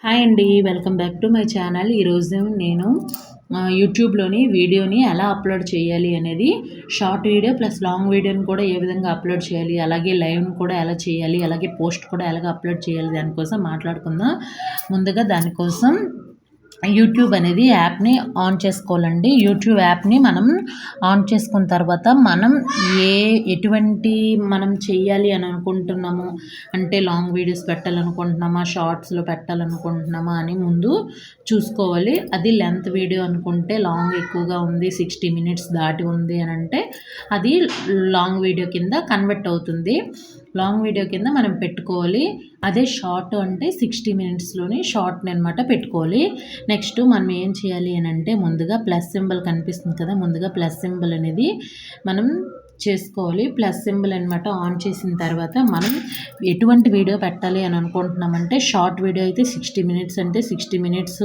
Hi అండి. Welcome back to my channel. ఈరోజు నేను యూట్యూబ్‌లోని వీడియోని ఎలా అప్లోడ్ చేయాలి అనేది షార్ట్ వీడియో ప్లస్ లాంగ్ వీడియోని కూడా ఏ విధంగా అప్లోడ్ చేయాలి, అలాగే లైవ్‌ని కూడా ఎలా చేయాలి, అలాగే పోస్ట్ కూడా ఎలాగ అప్లోడ్ చేయాలి దానికోసం మాట్లాడుకుందాం. ముందుగా దానికోసం యూట్యూబ్ అనేది యాప్‌ని ఆన్ చేసుకోవాలండి. యూట్యూబ్ యాప్‌ని మనం ఆన్ చేసుకున్న తర్వాత మనం ఎటువంటి మనం చెయ్యాలి అని అనుకుంటున్నాము, అంటే లాంగ్ వీడియోస్ పెట్టాలనుకుంటున్నామా, షార్ట్స్‌లో పెట్టాలనుకుంటున్నామా అని ముందు చూసుకోవాలి. అది లెంత్ వీడియో అనుకుంటే లాంగ్ ఎక్కువగా ఉంది, 60 మినిట్స్ దాటి ఉంది అని అంటే అది లాంగ్ వీడియో కింద కన్వర్ట్ అవుతుంది. లాంగ్ వీడియో కింద మనం పెట్టుకోవాలి. అదే షార్ట్ అంటే 60 మినిట్స్‌లోని షార్ట్‌ని అనమాట పెట్టుకోవాలి. నెక్స్ట్ మనం ఏం చేయాలి అని అంటే ముందుగా ప్లస్ సింబల్ కనిపిస్తుంది కదా, ముందుగా ప్లస్ సింబల్ అనేది మనం చేసుకోవాలి. ప్లస్ సింబల్ అనమాట ఆన్ చేసిన తర్వాత మనం ఎటువంటి వీడియో పెట్టాలి అని అనుకుంటున్నామంటే షార్ట్ వీడియో అయితే 60 మినిట్స్ అంటే 60 మినిట్స్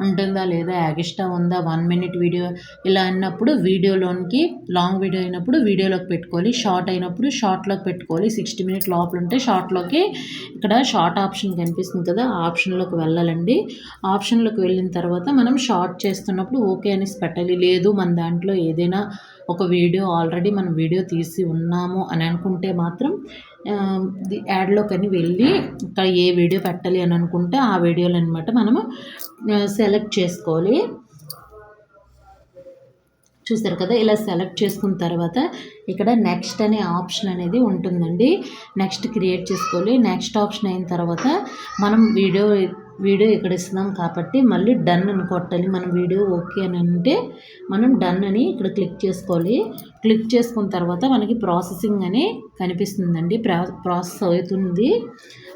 ఉంటుందా లేదా, ఎక్స్ట్రా ఉందా, 1 మినిట్ వీడియో ఇలా అన్నప్పుడు వీడియోలోనికి, లాంగ్ వీడియో అయినప్పుడు వీడియోలోకి పెట్టుకోవాలి, షార్ట్ అయినప్పుడు షార్ట్లోకి పెట్టుకోవాలి. 60 మినిట్ లోపల ఉంటే షార్ట్లోకి ఇక్కడ షార్ట్ ఆప్షన్ కనిపిస్తుంది కదా, ఆ ఆప్షన్లోకి వెళ్ళాలండి. ఆప్షన్లోకి వెళ్ళిన తర్వాత మనం షార్ట్ చేస్తున్నప్పుడు ఓకే అనేసి పెట్టాలి. లేదు మన దాంట్లో ఏదైనా ఒక వీడియో ఆల్రెడీ మనం వీడియో తీసి ఉన్నాము అని అనుకుంటే మాత్రం యాడ్లోకని వెళ్ళి ఇక్కడ ఏ వీడియో పెట్టాలి అని అనుకుంటే ఆ వీడియోలు అనమాట మనము సెలెక్ట్ చేసుకోవాలి. చూసారు కదా, ఇలా సెలెక్ట్ చేసుకున్న తర్వాత ఇక్కడ నెక్స్ట్ అనే ఆప్షన్ అనేది ఉంటుందండి. నెక్స్ట్ క్రియేట్ చేసుకోవాలి. నెక్స్ట్ ఆప్షన్ అయిన తర్వాత మనం వీడియో ఇక్కడ ఇస్తున్నాం కాబట్టి మళ్ళీ డన్ అని కొట్టాలి. మనం వీడియో ఓకే అని అంటే మనం డన్ అని ఇక్కడ క్లిక్ చేసుకోవాలి. క్లిక్ చేసుకున్న తర్వాత మనకి ప్రాసెసింగ్ అని కనిపిస్తుందండి. ప్రాసెస్ అవుతుంది.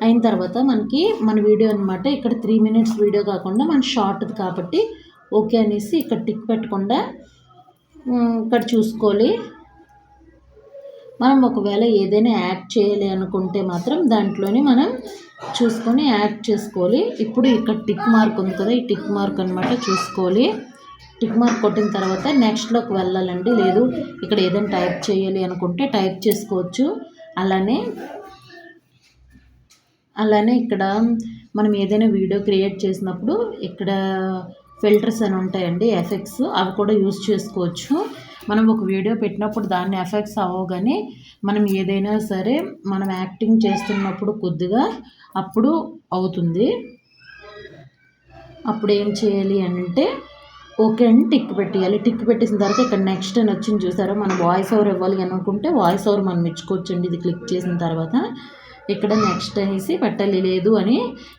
అయిన తర్వాత మనకి మన వీడియో అనమాట ఇక్కడ 3 మినిట్స్ వీడియో కాకుండా మన షార్ట్ది కాబట్టి ఓకే అనేసి ఇక్కడ టిక్ పెట్టకుండా ఇక్కడ చూసుకోవాలి. మనం ఒకవేళ ఏదైనా యాడ్ చేయాలి అనుకుంటే మాత్రం దాంట్లోనే మనం చూసుకొని యాడ్ చేసుకోవాలి. ఇప్పుడు ఇక్కడ టిక్ మార్క్ ఉంది కదా, ఈ టిక్ మార్క్ అనమాట చూసుకోవాలి. టిక్ మార్క్ కొట్టిన తర్వాత నెక్స్ట్లోకి వెళ్ళాలండి. లేదు ఇక్కడ ఏదైనా టైప్ చేయాలి అనుకుంటే టైప్ చేసుకోవచ్చు. అలానే ఇక్కడ మనం ఏదైనా వీడియో క్రియేట్ చేసినప్పుడు ఇక్కడ ఫిల్టర్స్ అని ఉంటాయండి, ఎఫెక్ట్స్, అవి కూడా యూజ్ చేసుకోవచ్చు. మనం ఒక వీడియో పెట్టినప్పుడు దాన్ని ఎఫెక్ట్స్ అవ్వగానే మనం ఏదైనా సరే మనం యాక్టింగ్ చేస్తున్నప్పుడు కొద్దిగా అప్పుడు అవుతుంది. అప్పుడు ఏం చేయాలి అంటే ఓకే అని టిక్ పెట్టేయాలి. టిక్ పెట్టేసిన తర్వాత ఇక్కడ నెక్స్ట్ అని వచ్చింది చూసారా, మనం వాయిస్ ఓవర్ ఇవ్వాలి అనుకుంటే వాయిస్ ఓవర్ మనం ఇచ్చుకోవచ్చండి. ఇది క్లిక్ చేసిన తర్వాత ఇక్కడ నెక్స్ట్ అనేసి పెట్టాలి. లేదు అని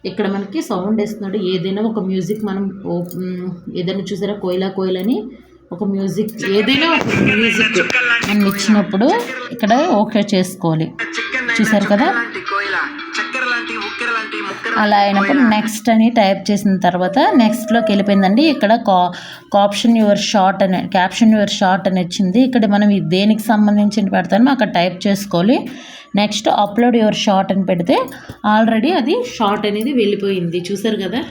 ఇక్కడ మనకి సౌండ్ ఇస్తున్నాడు. ఏదైనా ఒక మ్యూజిక్ మనం ఏదైనా చూసారా, కోయిలని ఒక మ్యూజిక్, ఏదైనా ఒక మ్యూజిక్ మనం ఇచ్చినప్పుడు ఇక్కడ ఓకే చేసుకోవాలి. చూసారు కదా, అలా అయినప్పుడు నెక్స్ట్ అని టైప్ చేసిన తర్వాత నెక్స్ట్లోకి వెళ్ళిపోయిందండి. ఇక్కడ క్యాప్షన్ యువర్ షార్ట్ అని వచ్చింది. ఇక్కడ మనం దేనికి సంబంధించి పెడతామో అక్కడ టైప్ చేసుకోవాలి. నెక్స్ట్ అప్లోడ్ యువర్ షార్ట్ అని పెడితే ఆల్రెడీ అది షార్ట్ అనేది వెళ్ళిపోయింది. చూసారు కదా.